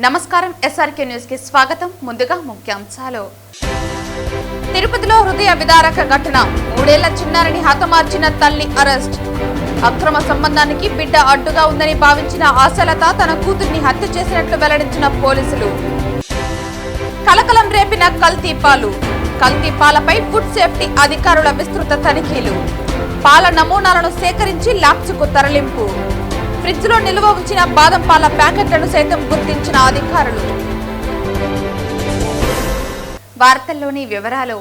నమస్కారం SRK news కి స్వాగతం. ముందుగా ముఖ్యాంశాలు. తిరుపతిలో హృదయ విదారక ఘటన. 3 ఏళ్ల చిన్నారిని హతమార్చిన తల్లి అరెస్ట్. అక్రమ సంబంధానికి బిడ్డ అడ్డుగా ఉందని భావించిన ఆశలత తన కూతుర్ని హత్య చేసినట్లు వెల్లడించిన పోలీసులు. కలకలం రేపిన కల్తీ పాలు. కల్తీ పాలపై ఫుడ్ సేఫ్టీ అధికారుల విస్తృత తనిఖీలు. పాల నమూనాలను సేకరించి ల్యాబ్స్కు తరలింపు. ఫ్రిడ్జ్ లో నిల్వ ఉంచిన బాదం పాల ప్యాకెట్లను సైతం గుర్తించిన అధికారులు. వార్తల్లోని వివరాలు.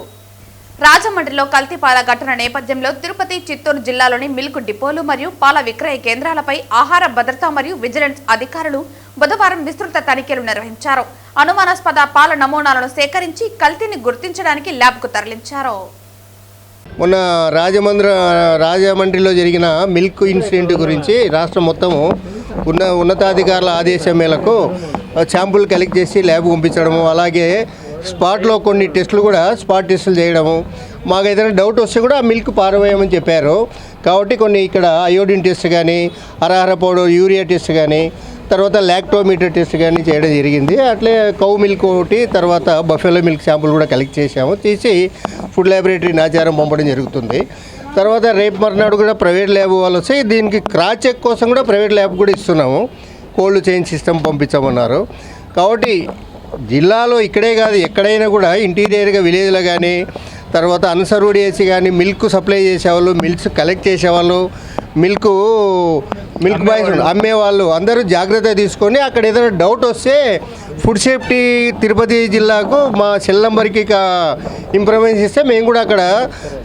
రాజమండ్రిలో కల్తీ పాల ఘటన నేపథ్యంలో తిరుపతి, చిత్తూరు జిల్లాలోని మిల్క్ డిపోలు మరియు పాల విక్రయ కేంద్రాలపై ఆహార భద్రత మరియు విజిలెన్స్ అధికారులు బుధవారం విస్తృత తనిఖీలు నిర్వహించారు. అనుమానాస్పద పాల నమూనాలను సేకరించి కల్తీని గుర్తించడానికి ల్యాబ్కు తరలించారు. మొన్న రాజమండ్రిలో జరిగిన మిల్క్ ఇన్సిడెంట్ గురించి రాష్ట్రం మొత్తము ఉన్నతాధికారుల ఆదేశం మేరకు శాంపుల్ కలెక్ట్ చేసి ల్యాబ్ పంపించడము, అలాగే స్పాట్లో కొన్ని టెస్టులు కూడా స్పాట్ టెస్టులు చేయడము. మాకు ఏదైనా డౌట్ వస్తే కూడా మిల్క్ పారవేయమని చెప్పారు. కాబట్టి కొన్ని ఇక్కడ అయోడిన్ టెస్ట్ కానీ, అరహర పౌడర్ యూరియా టెస్ట్ కానీ, తర్వాత లాక్టోమీటర్ టెస్ట్ కానీ చేయడం జరిగింది. అట్లే కౌ మిల్క్ ఒకటి, తర్వాత బఫెలో మిల్క్ శాంపుల్ కూడా కలెక్ట్ చేసాము. తీసి ఫుడ్ ల్యాబొరేటరీ నాచారం పంపడం జరుగుతుంది. తర్వాత రేపు మర్నాడు కూడా ప్రైవేట్ ల్యాబ్ వాళ్ళు వస్తే దీనికి క్రాస్ చెక్ కోసం కూడా ప్రైవేట్ ల్యాబ్ కూడా ఇస్తున్నాము. కోల్డ్ చైన్ సిస్టమ్ పంపించమన్నారు. కాబట్టి జిల్లాలో ఇక్కడే కాదు ఎక్కడైనా కూడా ఇంటీరియర్గా విలేజ్లో కానీ, తర్వాత అన్సర్వ్డ్ ఏసీ కానీ, మిల్క్ సప్లై చేసేవాళ్ళు, మిల్క్స్ కలెక్ట్ చేసేవాళ్ళు, మిల్క్ బాయ్స్ అమ్మేవాళ్ళు అందరూ జాగ్రత్త తీసుకొని అక్కడ ఏదైనా డౌట్ వస్తే ఫుడ్ సేఫ్టీ తిరుపతి జిల్లాకు మా సెల్ నెంబర్కి ఇన్ఫర్మేషన్ ఇస్తే మేము కూడా అక్కడ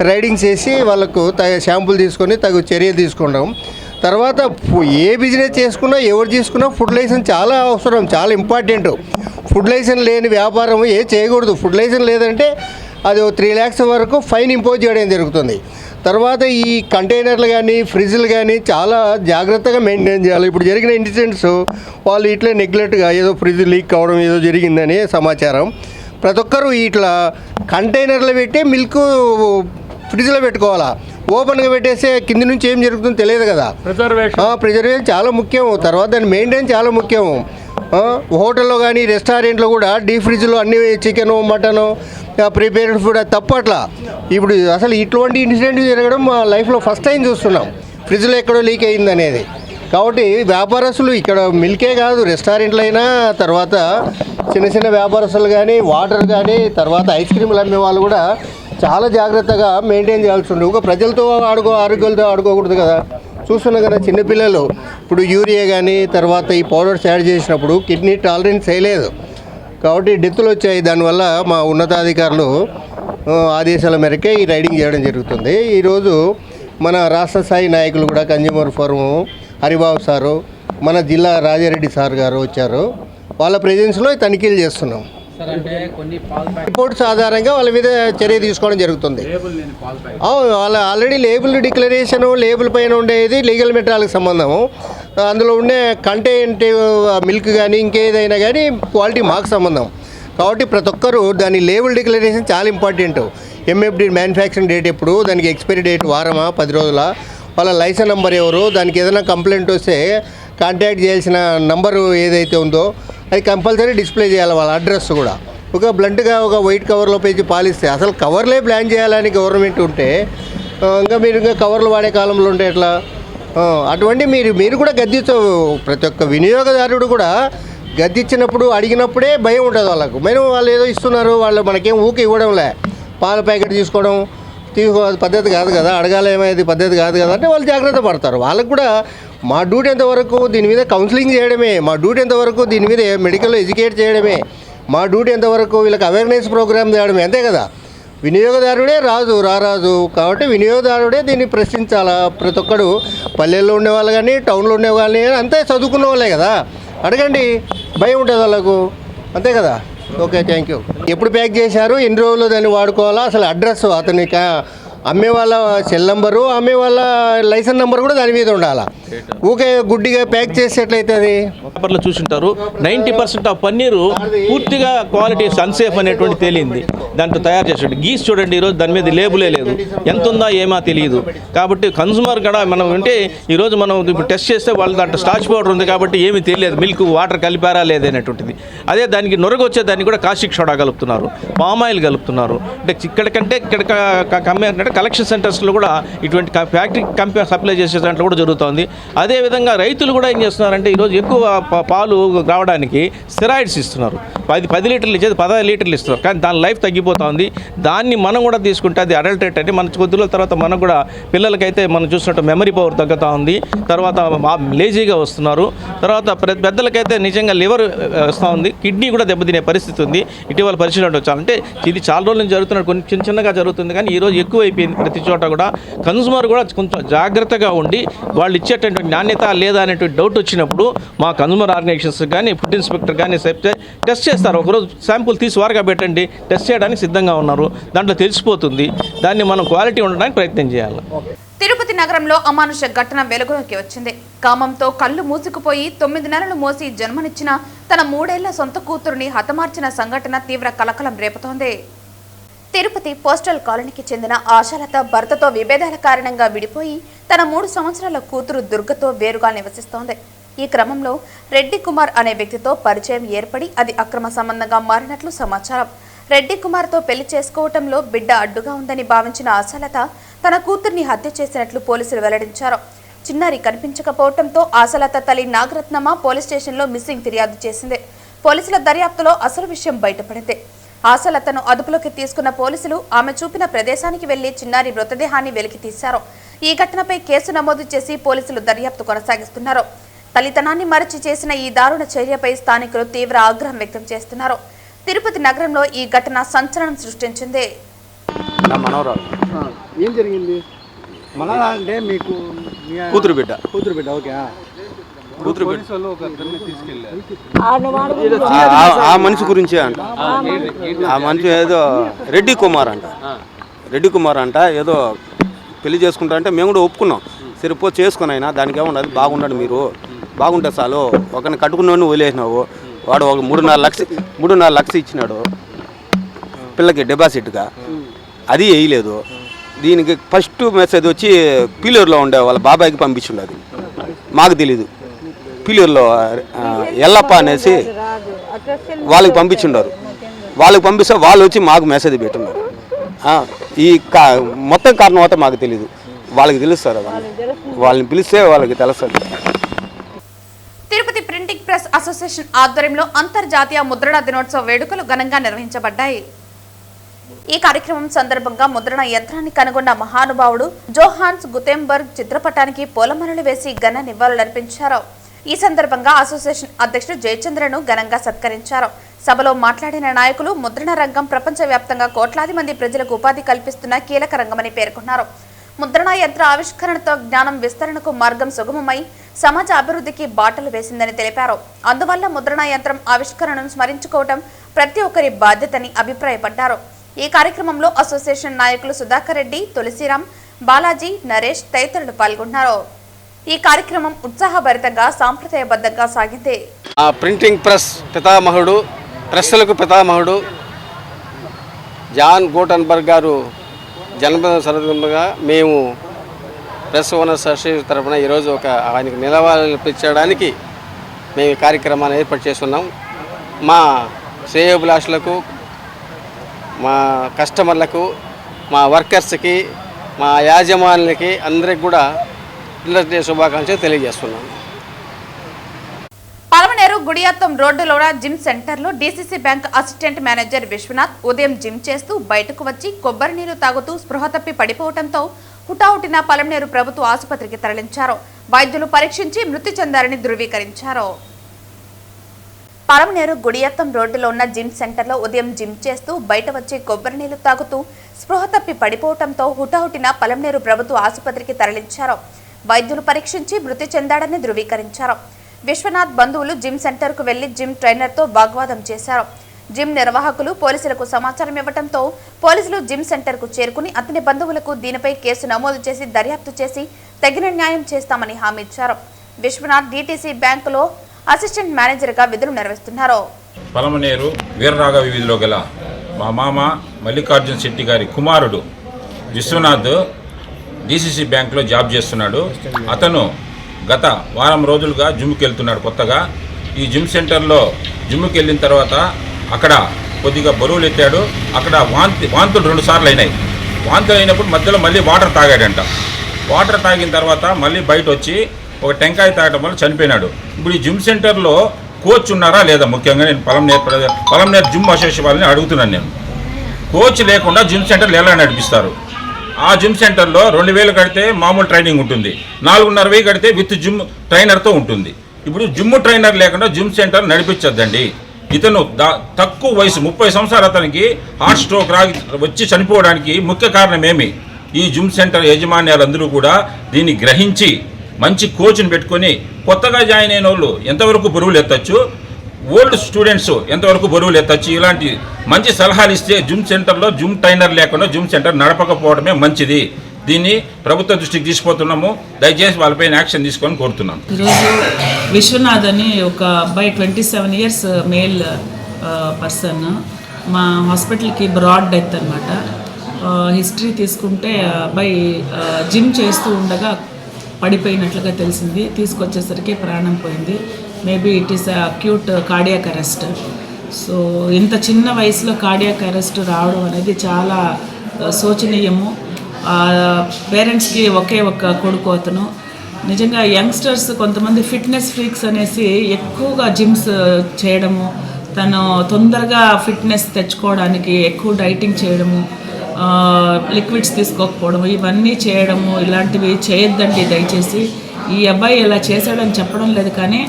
రైడింగ్ చేసి వాళ్ళకు శాంపుల్ తీసుకొని తగు చర్య తీసుకుంటాం. తర్వాత ఏ బిజినెస్ చేసుకున్నా ఎవరు తీసుకున్నా ఫుడ్ లైసెన్స్ చాలా అవసరం, చాలా ఇంపార్టెంట్. ఫుడ్ లైసెన్స్ లేని వ్యాపారం చేయకూడదు. ఫుడ్ లైసెన్స్ లేదంటే అది 3 lakhs వరకు ఫైన్ ఇంపోజ్ చేయడం జరుగుతుంది. తర్వాత ఈ కంటైనర్లు కానీ, ఫ్రిడ్జ్లు కానీ చాలా జాగ్రత్తగా మెయింటైన్ చేయాలి. ఇప్పుడు జరిగిన ఇన్సిడెంట్స్ వాళ్ళు ఇట్లా నెగ్లెక్ట్గా ఏదో ఫ్రిడ్జ్ లీక్ కావడం ఏదో జరిగిందని సమాచారం. ప్రతి ఒక్కరూ ఇట్లా కంటైనర్లు పెట్టి మిల్క్ ఫ్రిడ్జ్లో పెట్టుకోవాలా. ఓపెన్గా పెట్టేస్తే కింది నుంచి ఏం జరుగుతుందో తెలియదు కదా. ప్రిజర్వేషన్ చాలా ముఖ్యం. తర్వాత దాన్ని మెయింటైన్ చాలా ముఖ్యం. హోటల్లో కానీ రెస్టారెంట్లో కూడా డీప్ ఫ్రిడ్జ్లో అన్ని చికెను, మటను, ప్రిపేర్డ్ ఫుడ్ తప్పట్లా. ఇప్పుడు అసలు ఇటువంటి ఇన్సిడెంట్ జరగడం మా లైఫ్లో ఫస్ట్ టైం చూస్తున్నాం. ఫ్రిడ్జ్లో ఎక్కడో లీక్ అయింది అనేది. కాబట్టి వ్యాపారస్తులు ఇక్కడ మిల్కే కాదు, రెస్టారెంట్లు అయినా, తర్వాత చిన్న చిన్న వ్యాపారస్తులు కానీ, వాటర్ కానీ, తర్వాత ఐస్ క్రీములు అమ్మే వాళ్ళు కూడా చాలా జాగ్రత్తగా మెయింటైన్ చేయాల్సి ఉంటుంది. ఒక ప్రజలతో ఆరోగ్యాలతో ఆడుకోకూడదు కదా. చూస్తున్నాం కదా చిన్నపిల్లలు ఇప్పుడు యూరియా కానీ, తర్వాత ఈ పౌడర్స్ యాడ్ చేసినప్పుడు కిడ్నీ టాలరెన్స్ చేయలేదు కాబట్టి డెత్తులు వచ్చాయి. దానివల్ల మా ఉన్నతాధికారులు ఆదేశాల మేరకే ఈ రైడింగ్ చేయడం జరుగుతుంది. ఈరోజు మన రాష్ట్ర స్థాయి నాయకులు కూడా కన్జ్యూమర్ ఫోరం హరిబాబు సారు, మన జిల్లా రాజారెడ్డి సార్ గారు వచ్చారు. వాళ్ళ ప్రెజెన్స్లో తనిఖీలు చేస్తున్నాం. రిపోర్ట్స్ ఆధారంగా వాళ్ళ మీద చర్య తీసుకోవడం జరుగుతుంది. వాళ్ళ ఆల్రెడీ లేబుల్ డిక్లరేషన్, లేబుల్ పైన ఉండేది లీగల్ మెటీరియల్కి సంబంధము. అందులో ఉండే కంటెంట్ మిల్క్ కానీ ఇంకేదైనా కానీ క్వాలిటీ మాకు సంబంధం. కాబట్టి ప్రతి ఒక్కరూ దాని లేబుల్ డిక్లరేషన్ చాలా ఇంపార్టెంట్. ఎంఎఫ్డి మ్యానుఫ్యాక్చరింగ్ డేట్ ఎప్పుడు, దానికి ఎక్స్పైరీ డేట్ వారమా 10 రోజుల, వాళ్ళ లైసెన్స్ నెంబర్ ఎవరు, దానికి ఏదైనా కంప్లైంట్ వస్తే కాంటాక్ట్ చేయాల్సిన నంబరు ఏదైతే ఉందో అది కంపల్సరీ డిస్ప్లే చేయాలి. వాళ్ళ అడ్రస్ కూడా ఒక బ్లంట్గా ఒక వైట్ కవర్లో పేజీ పాలిస్తే అసలు కవర్లే ప్లాన్ చేయాలని గవర్నమెంట్ ఉంటే ఇంకా కవర్లు వాడే కాలంలో ఉంటే ఎట్లా? అటువంటి మీరు కూడా గద్దించు. ప్రతి ఒక్క వినియోగదారుడు కూడా గద్దించినప్పుడు అడిగినప్పుడే భయం ఉంటుంది వాళ్ళకు. మేము వాళ్ళు ఏదో ఇస్తున్నారు, వాళ్ళు మనకేం ఊకే ఇవ్వడంలే, పాల ప్యాకెట్ తీసుకోవడం పద్ధతి కాదు కదా, అడగాలి ఏమైంది పద్ధతి కాదు కదా అంటే వాళ్ళు జాగ్రత్త పడతారు. వాళ్ళకు కూడా మా డ్యూటీ ఎంతవరకు దీని మీద కౌన్సిలింగ్ చేయడమే, మా డ్యూటీ ఎంతవరకు దీని మీద మెడికల్ ఎడ్యుకేట్ చేయడమే, మా డ్యూటీ ఎంతవరకు వీళ్ళకి అవేర్నెస్ ప్రోగ్రామ్ చేయడమే, అంతే కదా. వినియోగదారుడే రారాజు కాబట్టి వినియోగదారుడే దీన్ని ప్రశ్నించాలా. ప్రతి ఒక్కడు పల్లెల్లో ఉండేవాళ్ళు కానీ, టౌన్లో ఉండేవాళ్ళు కానీ అంతే చదువుకున్న వాళ్ళే కదా. అడగండి, భయం ఉంటుంది వాళ్ళకు, అంతే కదా. Okay, thank you. ఎప్పుడు ప్యాక్ చేశారు, ఎన్ని రోజుల్లో దాన్ని వాడుకోవాలా, అసలు అడ్రస్ అతని అమ్మే వాళ్ళ సెల్ నెంబరు, అమ్మే వాళ్ళ లైసెన్స్ నెంబర్ కూడా దాని మీద ఉండాలి. ఊకే గుడ్డిగా ప్యాక్ చేసేట్లయితుంది. పేపర్లో చూసింటారు 90% ఆఫ్ పన్నీరు పూర్తిగా క్వాలిటీ అన్సేఫ్ అనేటువంటి తేలింది. దాంట్లో తయారు చేసాడు గీసి చూడండి, ఈరోజు దాని మీద లేబులే లేదు, ఎంత ఉందా ఏమో తెలియదు. కాబట్టి కన్సూమర్ కూడా మనం అంటే ఈరోజు మనం ఇప్పుడు టెస్ట్ చేస్తే వాళ్ళు దాంట్లో స్టార్చ్ పౌడర్ ఉంది కాబట్టి ఏమీ తెలియదు, మిల్క్ వాటర్ కలిపారా లేదనేటువంటిది. అదే దానికి నొరగ వచ్చేదాన్ని కూడా కాస్టిక్ సోడా కలుపుతున్నారు, పామ్ ఆయిల్ కలుపుతున్నారు. అంటే ఇక్కడ కంటే కలెక్షన్ సెంటర్స్లో కూడా ఇటువంటి ఫ్యాక్టరీ కంపెనీ సప్లై చేసే దాంట్లో కూడా జరుగుతుంది. అదేవిధంగా రైతులు కూడా ఏం చేస్తున్నారంటే ఈరోజు ఎక్కువ పాలు రావడానికి స్టెరాయిడ్స్ ఇస్తున్నారు. 10 లీటర్లు ఇచ్చేది 15 లీటర్లు ఇస్తున్నారు, కానీ దాని లైఫ్ తగ్గిపోతుంది. దాన్ని మనం కూడా తీసుకుంటే అది అడల్టరేట్ అంటే మన కొద్ది రోజుల తర్వాత మనకు కూడా పిల్లలకైతే మనం చూసినట్టు మెమరీ పవర్ తగ్గుతూ ఉంది, తర్వాత లేజీగా వస్తున్నారు, తర్వాత పెద్దలకైతే నిజంగా లివర్ వస్తూ ఉంది, కిడ్నీ కూడా దెబ్బతినే పరిస్థితి ఉంది. ఇటీవల పరిశీలన వచ్చారు. అంటే ఇది చాలా రోజుల నుంచి జరుగుతున్నట్టు కొన్ని చిన్నగా జరుగుతుంది, కానీ ఈరోజు ఎక్కువ అయిపోయింది. ప్రతి చోట కూడా కన్సూమర్ కూడా కొంచెం జాగ్రత్తగా ఉండి వాళ్ళు ఇచ్చేటటువంటి నాణ్యత లేదా అనేటువంటి డౌట్ వచ్చినప్పుడు మా కన్సూమర్ ఆర్గనైజేషన్స్ కానీ ఫుడ్ ఇన్స్పెక్టర్ కానీ టెస్ట్ చేస్తారు. ఒకరోజు శాంపుల్ తీసి వారుగా పెట్టండి, టెస్ట్ చేయడానికి సిద్ధంగా ఉన్నారు. దాంట్లో తెలిసిపోతుంది. దాన్ని మనం క్వాలిటీ ఉండడానికి ప్రయత్నం చేయాలి. తిరుపతి నగరంలో అమానుష ఘటన వెలుగులోకి వచ్చింది. కామంతో కళ్ళు మూసుకుపోయి 9 నెలలు మోసి జన్మనిచ్చిన తన 3 ఏళ్ల సొంత కూతురుని హతమార్చిన సంఘటన తీవ్ర కలకలం రేపుతోంది. తిరుపతి పోస్టల్ కాలనీకి చెందిన ఆశాలత భర్తతో విభేదాల కారణంగా విడిపోయి తన 3 సంవత్సరాల కూతురు దుర్గతో వేరుగా నివసిస్తోంది. ఈ క్రమంలో రెడ్డి కుమార్ అనే వ్యక్తితో పరిచయం ఏర్పడి అది అక్రమ సంబంధంగా మారినట్లు సమాచారం. రెడ్డి కుమార్తో పెళ్లి చేసుకోవటంలో బిడ్డ అడ్డుగా ఉందని భావించిన ఆశాలత తన కూతుర్ని హత్య చేసినట్లు పోలీసులు వెల్లడించారు. చిన్నారి కనిపించకపోవడంతో ఆశాలత తల్లి నాగరత్నమ్మ పోలీస్ స్టేషన్లో మిస్సింగ్ ఫిర్యాదు చేసింది. పోలీసుల దర్యాప్తులో అసలు విషయం బయటపడింది. ఆశాలతను అదుపులోకి తీసుకున్న పోలీసులు ఆమె చూపిన ప్రదేశానికి వెళ్లి చిన్నారి మృతదేహాన్ని వెలికి తీశారు. ఈ ఘటనపై కేసు నమోదు చేసి పోలీసులు దర్యాప్తు కొనసాగిస్తున్నారు. తల్లితనాన్ని మరచి చేసిన ఈ దారుణ చర్యపై స్థానికులు తీవ్ర ఆగ్రహం వ్యక్తం చేస్తున్నారు. తిరుపతి నగరంలో ఈ ఘటన సంచలనం సృష్టించింది. ఏం జరిగింది? మనలా అంటే మీకు కూతురు బిడ్డ ఓకే. కూతురు బిడ్డ ఆ మనిషి గురించే అంట. ఆ మనిషి ఏదో రెడ్డి కుమార్ అంట ఏదో పెళ్లి చేసుకుంటా అంటే మేము కూడా ఒప్పుకున్నాం. సరిపో చేసుకుని అయినా దానికి ఏముండదు, బాగున్నాడు, మీరు బాగుంటే చాలు, ఒకరిని కట్టుకున్నవాడిని వదిలేసినావు, వాడు ఒక 3.5 లక్షలు ఇచ్చినాడు పిల్లకి డిపాజిట్గా, అది వేయలేదు. దీనికి ఫస్ట్ మెసేజ్ వచ్చి పీలూరులో ఉండే వాళ్ళ బాబాయ్కి పంపించుండదు, మాకు తెలీదు. పీలూరులో ఎల్లప్ప అనేసి వాళ్ళకి పంపించుండారు. వాళ్ళకి పంపిస్తే వాళ్ళు వచ్చి మాకు మెసేజ్ పెట్టున్నారు. ఈ మొత్తం కారణం అయితే మాకు తెలీదు, వాళ్ళకి తెలుస్తారు. వాళ్ళని పిలిస్తే వాళ్ళకి తెలుస్తుంది. తిరుపతి ప్రింటింగ్ ప్రెస్ అసోసియేషన్ ఆధ్వర్యంలో అంతర్జాతీయ ముద్రణ దినోత్సవ వేడుకలు ఘనంగా నిర్వహించబడ్డాయి. ఈ కార్యక్రమం సందర్భంగా ముద్రణ యంత్రాన్ని కనుగొన్న మహానుభావుడు జోహాన్స్ గుతెంబర్గ్ చిత్రపటానికి పూలమాలలు వేసి ఘన నివాళులర్పించారు. ఈ సందర్భంగా అసోసియేషన్ అధ్యక్షుడు జయచంద్రను ఘనంగా సత్కరించారు. సభలో మాట్లాడిన నాయకులు ముద్రణ రంగం ప్రపంచవ్యాప్తంగా కోట్లాది మంది ప్రజలకు ఉపాధి కల్పిస్తున్న కీలక రంగమని పేర్కొన్నారు. ముద్రణ యంత్ర ఆవిష్కరణతో జ్ఞానం విస్తరణకు మార్గం సుగమమై సమాజ అభివృద్ధికి బాటలు వేసిందని తెలిపారు. అందువల్ల ముద్రణ యంత్రం ఆవిష్కరణను స్మరించుకోవడం ప్రతి ఒక్కరి బాధ్యతని అభిప్రాయపడ్డారు. ఈ కార్యక్రమంలో అసోసియేషన్ నాయకులు సుధాకర్ రెడ్డి, తులసిరామ్, బాలాజీ, నరేష్ తదితరులు పాల్గొన్నారు. ఈ కార్యక్రమం ఉత్సాహభరితంగా సాంప్రదాయబద్ధంగా సాగింది. ప్రింటింగ్ ప్రెస్ పితామహుడు, ప్రెస్లకు పితామహుడు జాన్ గూటన్బర్గ్ గారు జన్మదిన సందర్భంగా మేము ప్రెస్ ఓనర్స్ అసోసియేషన్ తరఫున ఈరోజు ఆయనకు నిలవాలర్పించడానికి మేము ఈ కార్యక్రమాన్ని ఏర్పాటు చేస్తున్నాం. మా శ్రేయోభిలాషులకు, మా కస్టమర్లకు, మా వర్కర్స్కి, మా యాజమానులకి అందరికి కూడా చిల్డ్రన్స్ డే శుభాకాంక్షలు తెలియజేస్తున్నాం. పలమనేరు గుడియాత్తం రోడ్డులోన జిమ్ సెంటర్లో DCC bank assistant manager Vishwanath ఉదయం జిమ్ చేస్తూ బయటకు వచ్చి కొబ్బరి నీరు తాగుతూ స్పృహ తప్పి పడిపోవడంతో హుటాహుటిన పలమనేరు ప్రభుత్వ ఆసుపత్రికి తరలించారు. వైద్యులు పరీక్షించి మృతి చెందారని ధృవీకరించారు. పలమనేరు గుడియాత్తం రోడ్డులో ఉన్న జిమ్ సెంటర్లో ఉదయం జిమ్ చేస్తూ బయట వచ్చి కొబ్బరి నీళ్లు తాగుతూ స్పృహ తప్పి పడిపోవడంతో హుటాహుటిన పలమనేరు ప్రభుత్వ ఆసుపత్రికి తరలించారు. వైద్యులు పరీక్షించి మృతి చెందాడని ధృవీకరించారు. విశ్వనాథ్ బంధువులు జిమ్ సెంటర్కు వెళ్లి జిమ్ ట్రైనర్తో వాగ్వాదం చేశారు. జిమ్ నిర్వాహకులు పోలీసులకు సమాచారం ఇవ్వడంతో పోలీసులు జిమ్ సెంటర్కు చేరుకుని అతని బంధువులకు దీనిపై కేసు నమోదు చేసి దర్యాప్తు చేసి తగిన న్యాయం చేస్తామని హామీ ఇచ్చారు. విశ్వనాథ్ డీటీసీ బ్యాంకులో అసిస్టెంట్ మేనేజర్గా విధులు నిర్వహిస్తున్నారు. పలమనేరు వీరరాఘవ వీధిలో గల మా మామ మల్లికార్జున శెట్టి గారి కుమారుడు విశ్వనాథ్ డీసీసీ బ్యాంకులో జాబ్ చేస్తున్నాడు. అతను గత వారం రోజులుగా జిమ్కి వెళ్తున్నాడు. కొత్తగా ఈ జిమ్ సెంటర్లో జిమ్కి వెళ్ళిన తర్వాత అక్కడ కొద్దిగా బరువులు ఎత్తాడు. అక్కడ వాంతులు 2 సార్లు అయినాయి. వాంతులు అయినప్పుడు మధ్యలో మళ్ళీ వాటర్ తాగాడంట. వాటర్ తాగిన తర్వాత మళ్ళీ బయట వచ్చి ఒక టెంకాయ తాగడం వల్ల చనిపోయినాడు. ఇప్పుడు ఈ జిమ్ సెంటర్లో కోచ్ ఉన్నారా లేదా, ముఖ్యంగా నేను పలమనేరు జిమ్ అసోసియేషన్ వాళ్ళని అడుగుతున్నాను. నేను కోచ్ లేకుండా జిమ్ సెంటర్లు ఎలా నడిపిస్తారు? ఆ జిమ్ సెంటర్లో 2000 కడితే మామూలు ట్రైనింగ్ ఉంటుంది, 4,500 కడితే విత్ జిమ్ ట్రైనర్తో ఉంటుంది. ఇప్పుడు జిమ్ ట్రైనర్ లేకుండా జిమ్ సెంటర్ నడిపించద్దండి. ఇతను తక్కువ వయసు 30 సంవత్సరాలు, అతనికి హార్ట్ స్ట్రోక్ వచ్చి చనిపోవడానికి ముఖ్య కారణం ఏమి? ఈ జిమ్ సెంటర్ యాజమాన్యాలందరూ కూడా దీన్ని గ్రహించి మంచి కోచ్ని పెట్టుకొని కొత్తగా జాయిన్ అయిన వాళ్ళు ఎంతవరకు బరువులు ఎత్తచ్చు, ఓల్డ్ స్టూడెంట్స్ ఎంతవరకు బరువులు ఎత్తచ్చు, ఇలాంటి మంచి సలహాలు ఇస్తే జిమ్ సెంటర్లో జిమ్ ట్రైనర్ లేకుండా జిమ్ సెంటర్ నడపకపోవడమే మంచిది. దీన్ని ప్రభుత్వ దృష్టికి తీసుకుపోతున్నాము. దయచేసి వాళ్ళపైన యాక్షన్ తీసుకొని కోరుతున్నాను. ఈరోజు విశ్వనాథ్ అని ఒక అబ్బాయి 27 ఇయర్స్ మేల్ పర్సన్ మా హాస్పిటల్కి బ్రాడ్ డెత్ అనమాట. హిస్టరీ తీసుకుంటే అబ్బాయి జిమ్ చేస్తూ ఉండగా పడిపోయినట్లుగా తెలిసింది. తీసుకొచ్చేసరికి ప్రాణం పోయింది. Maybe it is acute cardiac arrest. So ఇంత చిన్న వయసులో కార్డియాక్ అరెస్ట్ రావడం అనేది చాలా శోచనీయము. పేరెంట్స్కి ఒకే ఒక్క కొడుకు అతను. నిజంగా యంగ్స్టర్స్ కొంతమంది ఫిట్నెస్ ఫ్రీక్స్ అనేసి ఎక్కువగా జిమ్స్ చేయడము, తను తొందరగా ఫిట్నెస్ తెచ్చుకోవడానికి ఎక్కువ డైటింగ్ చేయడము, లిక్విడ్స్ తీసుకోకపోవడము, ఇవన్నీ చేయడము, ఇలాంటివి చేయొద్దండి దయచేసి. ఈ అబ్బాయి ఇలా చేశాడని చెప్పడం లేదు, కానీ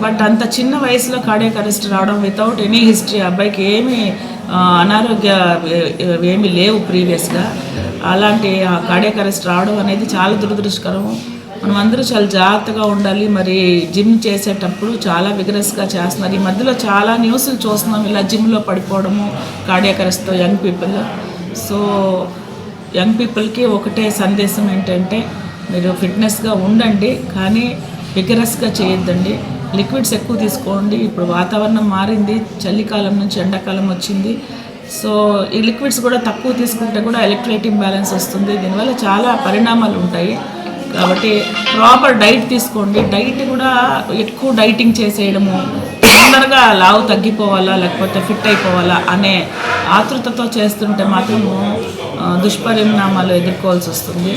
బట్ అంత చిన్న వయసులో కార్డియాక్ అరెస్ట్ రావడం వితౌట్ ఎనీ హిస్టరీ, అబ్బాయికి ఏమీ అనారోగ్య ఏమీ లేవు ప్రీవియస్గా. అలాంటి కార్డియాక్ అరెస్ట్ రావడం అనేది చాలా దురదృష్టకరము. మనం అందరూ చాలా జాగ్రత్తగా ఉండాలి. మరి జిమ్ చేసేటప్పుడు చాలా విగరస్గా చేస్తున్నారు. ఈ మధ్యలో చాలా న్యూస్లు చూస్తున్నాం ఇలా జిమ్లో పడిపోవడము కార్డియాక్ అరెస్ట్తో యంగ్ పీపుల్. సో యంగ్ పీపుల్కి ఒకటే సందేశం ఏంటంటే, మీరు ఫిట్నెస్గా ఉండండి కానీ విగరస్గా చేయొద్దండి. లిక్విడ్స్ ఎక్కువ తీసుకోండి. ఇప్పుడు వాతావరణం మారింది, చలికాలం నుంచి ఎండాకాలం వచ్చింది. సో ఈ లిక్విడ్స్ కూడా తక్కువ తీసుకుంటే కూడా ఎలక్ట్రోలైట్ ఇంబ్యాలెన్స్ వస్తుంది. దీనివల్ల చాలా పరిణామాలు ఉంటాయి. కాబట్టి ప్రాపర్ డైట్ తీసుకోండి. డైట్ కూడా ఎక్కువ డైటింగ్ చేసేయడము, తొందరగా లావు తగ్గిపోవాలా లేకపోతే ఫిట్ అయిపోవాలా అనే ఆతృతతో చేస్తుంటే మాత్రము దుష్పరిణామాలు ఎదుర్కోవాల్సి వస్తుంది.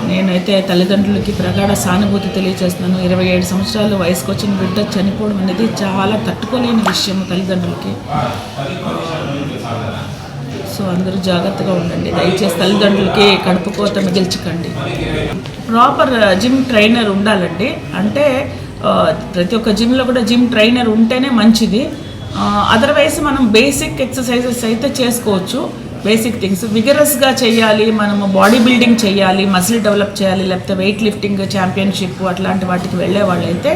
నేనైతే తల్లిదండ్రులకి ప్రగాఢ సానుభూతి తెలియజేస్తున్నాను. 27 సంవత్సరాలు వయసుకు వచ్చిన బిడ్డ చనిపోవడం అనేది చాలా తట్టుకోలేని విషయం తల్లిదండ్రులకి. సో అందరూ జాగ్రత్తగా ఉండండి. దయచేసి తల్లిదండ్రులకి కడుపు కోత మిగిల్చకండి. ప్రాపర్ జిమ్ ట్రైనర్ ఉండాలండి. అంటే ప్రతి ఒక్క జిమ్లో కూడా జిమ్ ట్రైనర్ ఉంటేనే మంచిది. అదర్వైజ్ మనం బేసిక్ ఎక్సర్సైజెస్ అయితే చేసుకోవచ్చు. బేసిక్ థింగ్స్ విగరస్గా చేయాలి, మనము బాడీ బిల్డింగ్ చేయాలి, మసిల్ డెవలప్ చేయాలి, లేకపోతే వెయిట్ లిఫ్టింగ్ ఛాంపియన్షిప్ అట్లాంటి వాటికి వెళ్ళే వాళ్ళైతే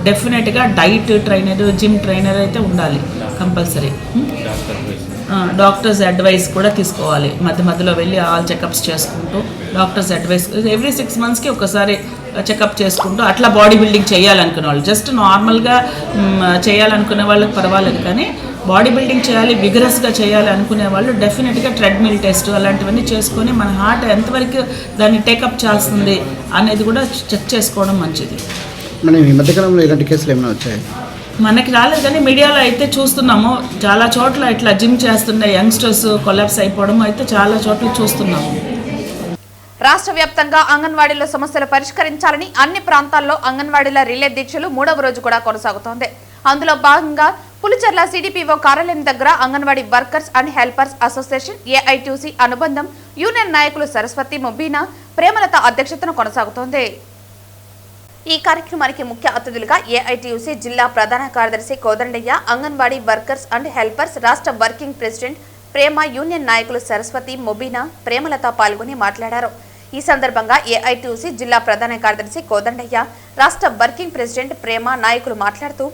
డెఫినెట్గా డైట్ ట్రైనర్, జిమ్ ట్రైనర్ అయితే ఉండాలి కంపల్సరీ. డాక్టర్స్ అడ్వైస్ కూడా తీసుకోవాలి. మధ్య మధ్యలో వెళ్ళి ఆల్ చెకప్స్ చేసుకుంటూ డాక్టర్స్ అడ్వైస్ ఎవ్రీ 6 మంత్స్కి ఒకసారి చెకప్ చేసుకుంటూ అట్లా బాడీ బిల్డింగ్ చేయాలనుకునే వాళ్ళు, జస్ట్ నార్మల్గా చేయాలనుకునే వాళ్ళకి పర్వాలేదు, కానీ బాడీ బిల్డింగ్ చేయాలి, విగరస్గా చేయాలి అనుకునే వాళ్ళు డెఫినెట్గా ట్రెడ్మిల్ టెస్ట్ అలాంటివన్నీ చేసుకొని మన హార్ట్ ఎంతవరకు దాన్ని టేకప్ చేస్తుంది అనేది కూడా చెక్ చేసుకోవడం మంచిది. మనం ఈ మధ్యకాలంలో ఇలాంటి కేసులు ఏమైనా వచ్చాయి? మనకి రాలేదు, కానీ మీడియాలో అయితే చూస్తున్నాము. చాలా చోట్ల ఇట్లా జిమ్ చేస్తున్న యంగ్స్టర్స్ కొలాప్స్ అయిపోవడం అయితే చాలా చోట్ల చూస్తున్నాము. రాష్ట్ర వ్యాప్తంగా అంగన్వాడీల సమస్యలు పరిష్కరించాలని అన్ని ప్రాంతాల్లో అంగన్వాడీల రిలే దీక్షలు 3వ రోజు కూడా కొనసాగుతోంది. అందులో భాగంగా పులిచెర్ల సిడిపిఓ కార్యాలయం దగ్గర anganwadi workers and helpers association AITC అనుబంధం యూనియన్ నాయకులు సరస్వతి ముబీనా ప్రేమలత అధ్యక్షతన కొనసాగుతోంది. ఈ కార్యక్రమానికి ముఖ్య అతిథులుగా ఏఐటీయూసీ జిల్లా ప్రధాన కార్యదర్శి Kodandaiah, anganwadi workers and helpers రాష్ట్ర వర్కింగ్ ప్రెసిడెంట్ ప్రేమ, యూనియన్ నాయకులు సరస్వతి ముబీనా ప్రేమలత పాల్గొని మాట్లాడారు. ఈ సందర్భంగా ఏఐటీయూసీ జిల్లా ప్రధాన కార్యదర్శి కోదండయ్య, రాష్ట్ర వర్కింగ్ ప్రెసిడెంట్ ప్రేమ నాయకులు మాట్లాడుతూ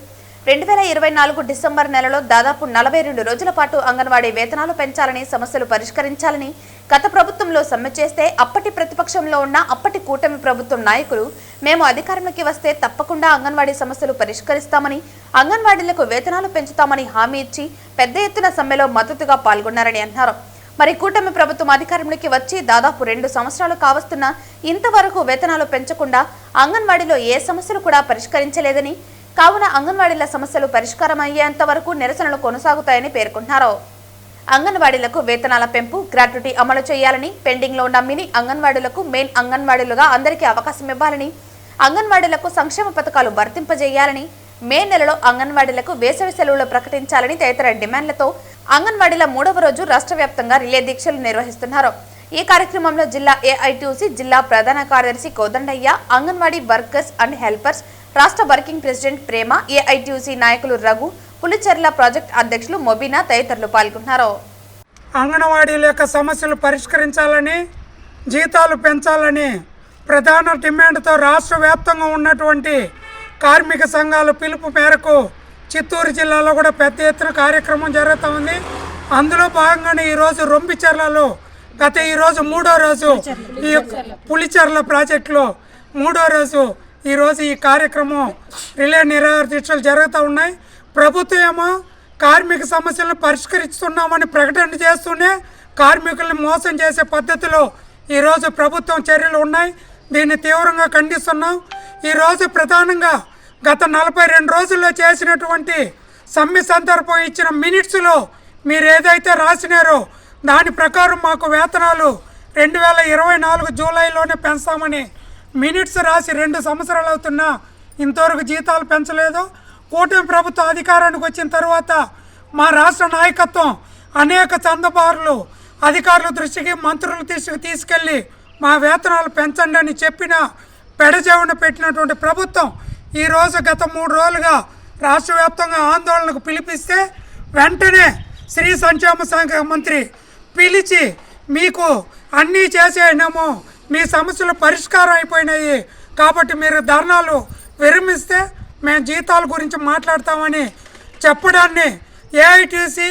2024 డిసెంబర్ నెలలో దాదాపు 42 రోజుల పాటు అంగన్వాడీ వేతనాలు పెంచాలని, సమస్యలు పరిష్కరించాలని గత ప్రభుత్వంలో సమ్మె చేస్తే అప్పటి ప్రతిపక్షంలో ఉన్న అప్పటి కూటమి ప్రభుత్వం నాయకులు మేము అధికారంలోకి వస్తే తప్పకుండా అంగన్వాడీ సమస్యలు పరిష్కరిస్తామని, అంగన్వాడీలకు వేతనాలు పెంచుతామని హామీ ఇచ్చి పెద్ద ఎత్తున సమ్మెలో మద్దతుగా పాల్గొన్నారని అన్నారు. మరి కూటమి ప్రభుత్వం అధికారంలోకి వచ్చి దాదాపు 2 సంవత్సరాలు కావస్తున్నా ఇంతవరకు వేతనాలు పెంచకుండా అంగన్వాడీలో ఏ సమస్యలు కూడా పరిష్కరించలేదని, కావున అంగన్వాడీల సమస్యలు పరిష్కారం అయ్యేంత వరకు నిరసనలు కొనసాగుతాయని పేర్కొన్నారు. అంగన్వాడీలకు వేతనాల పెంపు, గ్రాట్యుటీ అమలు చేయాలని, పెండింగ్ లో ఉన్న మినీ అంగన్వాడీలకు మెయిన్ అంగన్వాడీలుగా అందరికీ అవకాశం ఇవ్వాలని, అంగన్వాడీలకు సంక్షేమ పథకాలు వర్తింపజేయాలని, మే నెలలో అంగన్వాడీలకు వేసవి సెలవులు ప్రకటించాలని తదితర డిమాండ్లతో అంగన్వాడీల 3వ రోజు రాష్ట్ర వ్యాప్తంగా రిలే దీక్షలు నిర్వహిస్తున్నారు. ఈ కార్యక్రమంలో జిల్లా ఏఐటీయూసీ జిల్లా ప్రధాన కార్యదర్శి Kodandaiah, anganwadi workers and helpers రాష్ట్ర వర్కింగ్ ప్రెసిడెంట్ ప్రేమ, ఏఐటీయూసీ నాయకులు రఘు, పులిచెర్ల ప్రాజెక్ట్ అధ్యక్షులు మొబీనా తదితరులు పాల్గొన్నారు. అంగన్వాడీల యొక్క సమస్యలు పరిష్కరించాలని, జీతాలు పెంచాలని ప్రధాన డిమాండ్తో రాష్ట్ర వ్యాప్తంగా ఉన్నటువంటి కార్మిక సంఘాల పిలుపు మేరకు చిత్తూరు జిల్లాలో కూడా పెద్ద ఎత్తున కార్యక్రమం జరుగుతూ ఉంది. అందులో భాగంగానే ఈరోజు రొంపిచెర్లలో ఈరోజు 3వ రోజు ఈ పులిచెర్ల ప్రాజెక్టులో 3వ రోజు ఈరోజు ఈ కార్యక్రమం రిలే నిరాహార దీక్షలు జరుగుతూ ఉన్నాయి. ప్రభుత్వం ఏమో కార్మిక సమస్యలను పరిష్కరిస్తున్నామని ప్రకటన చేస్తూనే కార్మికులను మోసం చేసే పద్ధతిలో ఈరోజు ప్రభుత్వం చర్యలు ఉన్నాయి. దీన్ని తీవ్రంగా ఖండిస్తున్నాం. ఈరోజు ప్రధానంగా గత 42 రోజుల్లో చేసినటువంటి సమ్మె సందర్భం ఇచ్చిన మినిట్స్లో మీరు ఏదైతే రాసినారో దాని ప్రకారం మాకు వేతనాలు 2024 జూలైలోనే పెంచుతామని మినిట్స్ రాసి 2 సంవత్సరాలు అవుతున్నా ఇంతవరకు జీతాలు పెంచలేదు. కూటమి ప్రభుత్వం అధికారానికి వచ్చిన తర్వాత మా రాష్ట్ర నాయకత్వం అనేక చందబారులు అధికారుల దృష్టికి, మంత్రుల దృష్టికి తీసుకెళ్ళి మా వేతనాలు పెంచండి అని చెప్పిన పెడచెవిన పెట్టినటువంటి ప్రభుత్వం ఈరోజు గత 3 రోజులుగా రాష్ట్ర వ్యాప్తంగా ఆందోళనకు పిలిపిస్తే వెంటనే స్త్రీ సంక్షేమ శాఖ మంత్రి పిలిచి మీకు అన్నీ చేసేనాము, మీ సమస్యలు పరిష్కారం అయిపోయినాయి కాబట్టి మీరు ధర్నాలు విరమిస్తే మేము జీతాల గురించి మాట్లాడతామని చెప్పడాన్ని AITC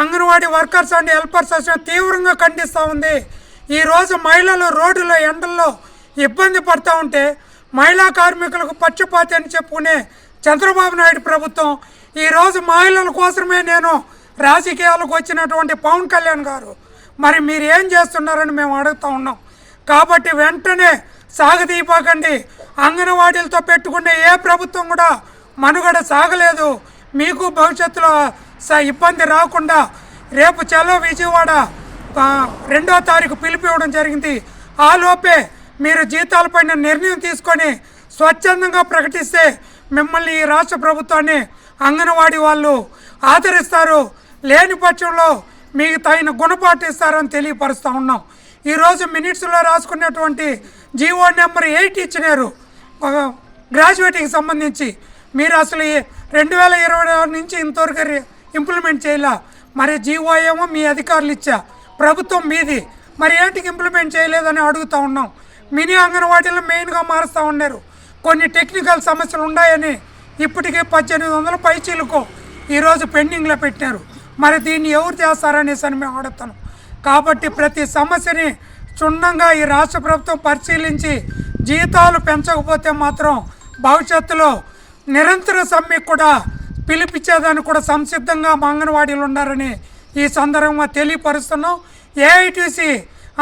anganwadi workers and helpers association తీవ్రంగా ఖండిస్తూ ఉంది. ఈరోజు మహిళలు రోడ్డులో ఎండల్లో ఇబ్బంది పడుతూ ఉంటే మహిళా కార్మికులకు పక్షపాతి అని చెప్పుకునే చంద్రబాబు నాయుడు ప్రభుత్వం ఈరోజు మహిళల కోసమే నేను రాజకీయాలకు వచ్చినటువంటి పవన్ కళ్యాణ్ గారు మరి మీరు ఏం చేస్తున్నారని మేము అడుగుతూ ఉన్నాం. కాబట్టి వెంటనే సాగదీపకండి. అంగన్వాడీలతో పెట్టుకునే ఏ ప్రభుత్వం కూడా మనుగడ సాగలేదు. మీకు భవిష్యత్తులో ఇబ్బంది రాకుండా రేపు చలో విజయవాడ 2వ తారీఖు పిలిపివ్వడం జరిగింది. ఆ లోపే మీరు జీతాలపైన నిర్ణయం తీసుకొని స్వచ్ఛందంగా ప్రకటిస్తే మిమ్మల్ని ఈ రాష్ట్ర ప్రభుత్వాన్ని అంగన్వాడీ వాళ్ళు ఆదరిస్తారు. లేని పక్షంలో మీకు తగిన గుణపాటు ఇస్తారని తెలియపరుస్తూ ఉన్నాం. ఈరోజు మినిట్స్లో రాసుకున్నటువంటి జీవో నెంబర్ 8 ఇచ్చినారు గ్రాడ్యుయేట్కి సంబంధించి. మీరు అసలు 2020 నుంచి ఇంతవరకు ఇంప్లిమెంట్ చేయాల. మరి జీవో ఏమో మీ అధికారులు ఇచ్చా, ప్రభుత్వం మీది, మరి ఏంటికి ఇంప్లిమెంట్ చేయలేదని అడుగుతూ ఉన్నాం. మినీ అంగన్వాడీలు మెయిన్గా మారుస్తూ ఉన్నారు. కొన్ని టెక్నికల్ సమస్యలు ఉన్నాయని ఇప్పటికే 1800 పైచీలకు ఈరోజు పెండింగ్లో పెట్టారు. మరి దీన్ని ఎవరు చేస్తారనేసి అని మేము అడుగుతాం. కాబట్టి ప్రతి సమస్యని క్షుణ్ణంగా ఈ రాష్ట్ర ప్రభుత్వం పరిశీలించి జీతాలు పెంచకపోతే మాత్రం భవిష్యత్తులో నిరంతర సమ్మెకు కూడా పిలిపించేదాన్ని కూడా సంసిద్ధంగా అంగన్వాడీలు ఉన్నారని ఈ సందర్భంగా తెలియపరుస్తున్నాం. ఏఐటీసీ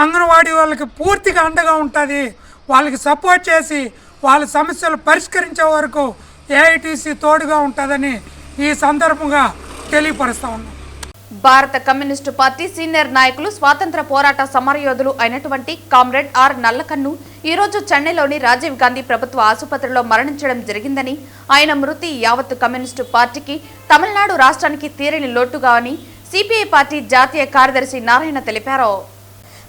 అంగన్వాడీ వాళ్ళకి పూర్తిగా అండగా ఉంటుంది. వాళ్ళకి సపోర్ట్ చేసి వాళ్ళ సమస్యలు పరిష్కరించే వరకు ఏఐటీసీ తోడుగా ఉంటుందని ఈ సందర్భంగా తెలియపరుస్తా ఉన్నాం. భారత కమ్యూనిస్టు పార్టీ సీనియర్ నాయకులు, స్వాతంత్ర పోరాట సమరయోధులు అయినటువంటి కామ్రేడ్ ఆర్ నల్లకన్ను ఈరోజు చెన్నైలోని రాజీవ్ గాంధీ ప్రభుత్వ ఆసుపత్రిలో మరణించడం జరిగిందని, ఆయన మృతి యావత్ కమ్యూనిస్టు పార్టీకి, తమిళనాడు రాష్ట్రానికి తీరని లోటుగా అని సిపిఐ పార్టీ జాతీయ కార్యదర్శి నారాయణ తెలిపారు.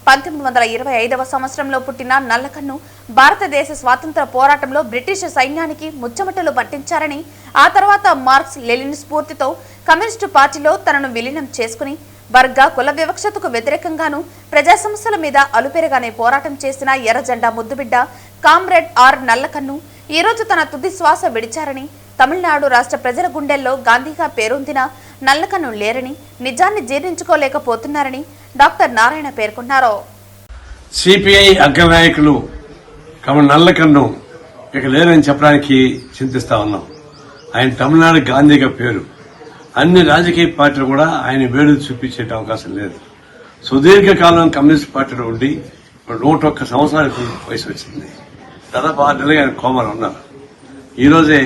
1925వ సంవత్సరంలో పుట్టిన నల్లకన్ను భారతదేశ స్వాతంత్ర పోరాటంలో బ్రిటిష్ సైన్యానికి ముచ్చమటలు పట్టించారని, ఆ తర్వాత మార్క్స్ లెనిన్ స్ఫూర్తితో కమ్యూనిస్టు పార్టీలో తనను విలీనం చేసుకుని వర్గ కుల వివక్షతకు వ్యతిరేకంగాను ప్రజా సమస్యల మీద అలుపెరగానే పోరాటం చేసిన ఎర్రజెండా ముద్దుబిడ్డ కామ్రేడ్ ఆర్ నల్లకన్ను ఈరోజు తన తుది శ్వాస విడిచారని తమిళనాడు రాష్ట్ర ప్రజల గుండెల్లో గాంధీగా పేరొందిన నల్లకన్ను లేరని, నిజాన్ని జీర్ణించుకోలేకపోతున్నారని డాక్టర్ నారాయణ పేర్కొన్నారు. సిపిఐ అగ్రనాయకులు నల్లకన్ను ఇక లేరని చెప్పడానికి చింతిస్తా ఉన్నాం. ఆయన తమిళనాడు గాంధీగా పేరు. అన్ని రాజకీయ పార్టీలు కూడా ఆయన వేడు చూపించే అవకాశం లేదు. సుదీర్ఘకాలం కమ్యూనిస్ట్ పార్టీలో ఉండి 101 సంవత్సరాలకు వయసు వచ్చింది. దాదాపు 6 నెలలుగా ఆయన కోమాలో ఉన్నారు. ఈ రోజే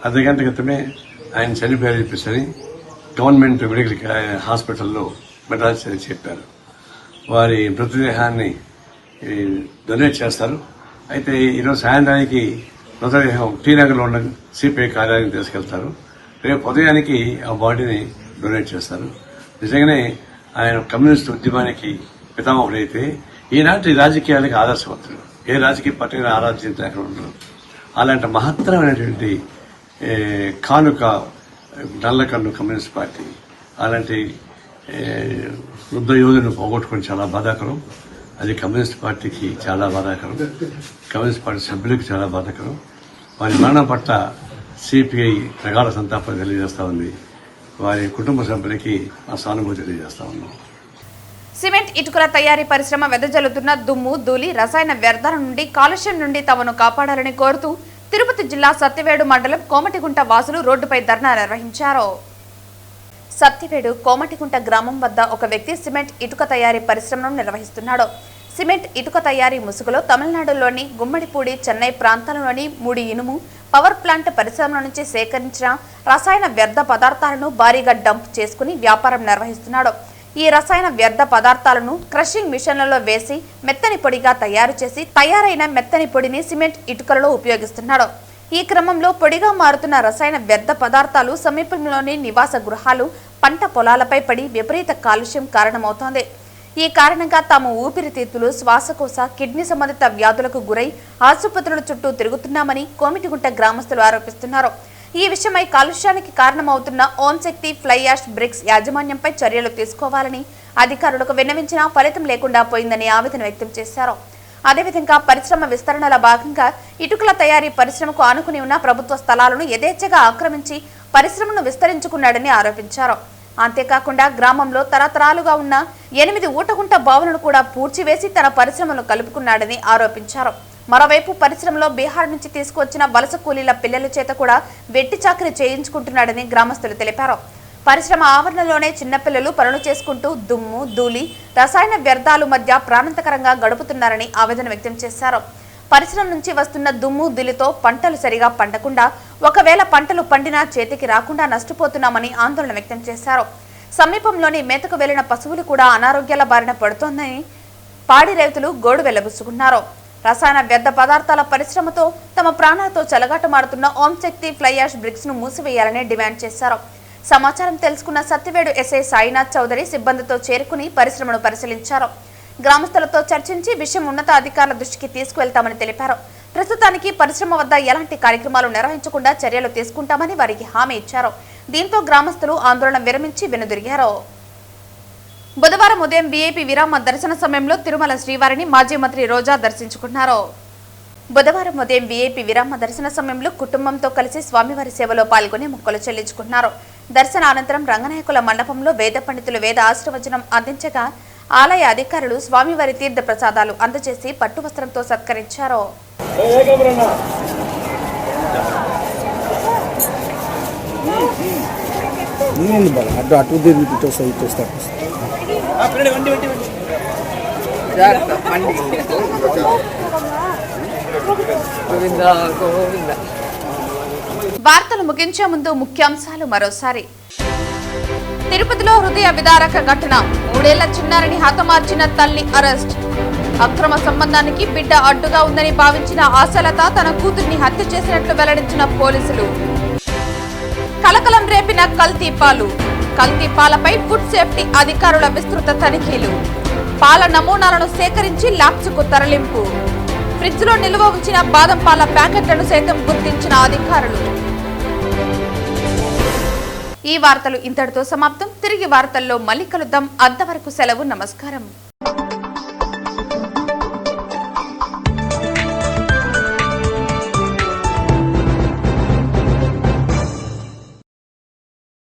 అర్ధగంట క్రితమే ఆయన చనిపోయారు చెప్పేసి గవర్నమెంట్ మెడికల్ హాస్పిటల్లో మెడ్రాస్ చెప్పారు. వారి మృతదేహాన్ని డొనేట్ చేస్తారు. అయితే ఈరోజు సాయంత్రానికి మృతదేహం టీనగర్లో ఉన్న సిపిఐ కార్యాలయానికి తీసుకెళ్తారు. రేపు ఉదయానికి ఆ బాడీని డొనేట్ చేస్తారు. నిజంగానే ఆయన కమ్యూనిస్ట్ ఉద్యమానికి పితామహుడైతే ఈనాటి రాజకీయాలకు ఆదర్శవంతుడు. ఏ రాజకీయ పార్టీని ఆరాధించడానికి ఉండరు. అలాంటి మహత్తరమైనటువంటి కానుక నల్లకన్ను కమ్యూనిస్ట్ పార్టీ. అలాంటి యుద్ధ యోధులను పోగొట్టుకుని చాలా బాధాకరం. అది కమ్యూనిస్ట్ పార్టీకి చాలా బాధాకరం. కమ్యూనిస్ట్ పార్టీ సభ్యులకు చాలా బాధాకరం. వారి మరణం పట్ల సిపిఐ ప్రగాఢ సంతాపం తెలియజేస్తా ఉంది. వారి కుటుంబ సభ్యులకి ఆ సానుభూతి తెలియజేస్తా ఉన్నాం. సిమెంట్ ఇటుకల తయారీ పరిశ్రమ వెదజల్లుతున్న దుమ్ము, ధూళి, రసాయన వ్యర్థాల నుండి, కాలుష్యం నుండి తమను కాపాడాలని కోరుతూ తిరుపతి జిల్లా సత్యవేడు మండలం కోమటిగుంట వాసులు రోడ్డుపై ధర్నా నిర్వహించారు. సత్యవేడు కోమటిగుంట గ్రామం వద్ద ఒక వ్యక్తి సిమెంట్ ఇటుక తయారీ పరిశ్రమను నిర్వహిస్తున్నాడు. సిమెంట్ ఇటుక తయారీ ముసుగులో తమిళనాడులోని గుమ్మడిపూడి, చెన్నై ప్రాంతాలలోని ముడి ఇనుము పవర్ ప్లాంట్ పరిశ్రమల నుంచి సేకరించిన రసాయన వ్యర్థ పదార్థాలను భారీగా డంప్ చేసుకుని వ్యాపారం నిర్వహిస్తున్నాడు. ఈ రసాయన వ్యర్థ పదార్థాలను క్రషింగ్ మిషన్లలో వేసి మెత్తని పొడిగా తయారు చేసి తయారైన మెత్తని పొడిని సిమెంట్ ఇటుకలలో ఉపయోగిస్తున్నాడు. ఈ క్రమంలో పొడిగా మారుతున్న రసాయన వ్యర్థ పదార్థాలు సమీపంలోని నివాస గృహాలు, పంట పొలాలపై పడి విపరీత కాలుష్యం కారణమవుతోంది. ఈ కారణంగా తాము ఊపిరితిత్తులు, శ్వాసకోశ, కిడ్నీ సంబంధిత వ్యాధులకు గురై ఆసుపత్రుల చుట్టూ తిరుగుతున్నామని కోమిటిగుంట గ్రామస్తులు ఆరోపిస్తున్నారు. ఈ విషయమై కాలుష్యానికి కారణమవుతున్న ఓం శక్తి ఫ్లై యాష్ బ్రిక్స్ యాజమాన్యంపై చర్యలు తీసుకోవాలని అధికారులకు విన్నవించినా ఫలితం లేకుండా పోయిందని ఆవేదన వ్యక్తం చేశారు. అదేవిధంగా పరిశ్రమ విస్తరణలో భాగంగా ఇటుకల తయారీ పరిశ్రమకు ఆనుకుని ఉన్న ప్రభుత్వ స్థలాలను యథేచ్ఛగా ఆక్రమించి పరిశ్రమను విస్తరించుకున్నాడని ఆరోపించారు. అంతేకాకుండా గ్రామంలో తరతరాలుగా ఉన్న 8 ఊటగుంట బావులను కూడా పూడ్చివేసి తన పరిశ్రమను కలుపుకున్నాడని ఆరోపించారు. మరోవైపు పరిశ్రమలో బీహార్ నుంచి తీసుకువచ్చిన వలస కూలీల పిల్లల చేత కూడా వెట్టి చాకరీ చేయించుకుంటున్నాడని గ్రామస్తులు తెలిపారు. పరిశ్రమ ఆవరణలోనే చిన్నపిల్లలు పనులు చేసుకుంటూ దుమ్ము, ధూళి, రసాయన వ్యర్థాలు మధ్య ప్రాణాంతకరంగా గడుపుతున్నారని ఆవేదన వ్యక్తం చేశారు. పరిశ్రమ నుంచి వస్తున్న దుమ్ము, ధూళితో పంటలు సరిగా పండకుండా, ఒకవేళ పంటలు పండినా చేతికి రాకుండా నష్టపోతున్నామని ఆందోళన వ్యక్తం చేశారు. సమీపంలోని మేతకు వెళ్లిన పశువులు కూడా అనారోగ్యాల బారిన పడుతోందని పాడి రైతులు గోడు వెళ్లబుచ్చుకున్నారు. రసాయన వ్యర్థ పదార్థాల పరిశ్రమతో తమ ప్రాణాలతో చెలగాటమాడుతున్న ఓం శక్తి ఫ్లై యాష్ బ్రిక్స్ ను మూసివేయాలని డిమాండ్ చేశారు. సమాచారం తెలుసుకున్న సత్యవేడు ఎస్ఐ సాయినాథ్ చౌదరి సిబ్బందితో చేరుకుని పరిశ్రమను పరిశీలించారు. గ్రామస్తులతో చర్చించి విషయం ఉన్నతాధికారుల దృష్టికి తీసుకువెళ్తామని తెలిపారు. ప్రస్తుతానికి పరిశ్రమ వద్ద ఎలాంటి కార్యక్రమాలు నిర్వహించకుండా చర్యలు తీసుకుంటామని వారికి హామీ ఇచ్చారు. దీంతో గ్రామస్తులు ఆందోళన విరమించి వెనుదిరిగారు. బుధవారం ఉదయం వీఐపీ విరామ దర్శన సమయంలో తిరుమల శ్రీవారిని మాజీ మంత్రి రోజా దర్శించుకున్నారు. బుధవారం ఉదయం వీఐపీ విరామ దర్శన సమయంలో కుటుంబంతో కలిసి స్వామివారి సేవలో పాల్గొని మొక్కలు చెల్లించుకున్నారు. దర్శన అనంతరం రంగనాయకుల మండపంలో వేద పండితులు వేద ఆశీర్వచనం అందించగా ఆలయ అధికారులు స్వామివారి తీర్థ ప్రసాదాలు అందజేసి పట్టు వస్త్రంతో సత్కరించారు. వార్తలు ముగించే ముందు ముఖ్యాంశాలు మరోసారి. తిరుపతిలో హృదయ విదారక ఘటన, 3 ఏళ్ల చిన్నారిని హతమార్చిన తల్లి అరెస్ట్. అక్రమ సంబంధానికి బిడ్డ అడ్డుగా ఉందని భావించిన ఆశలత తన కూతుర్ని హత్య చేసినట్లు వెల్లడించిన పోలీసులు. కలకలం రేపిన కల్తీ పాలు, కల్తీ పాలపై ఫుడ్ సేఫ్టీ అధికారుల విస్తృత తనిఖీలు. పాల నమూనాలను సేకరించి ల్యాబ్స్కు తరలింపు. ఫ్రిడ్జ్లో నిల్వ ఉంచిన బాదం పాల ప్యాకెట్లను సైతం గుర్తించిన అధికారులు. ఈ వార్తలు ఇంతటితో సమాప్తం. తిరిగి వార్తల్లో మళ్ళీ కలుద్దాం. అంతవరకు సెలవు. నమస్కారం.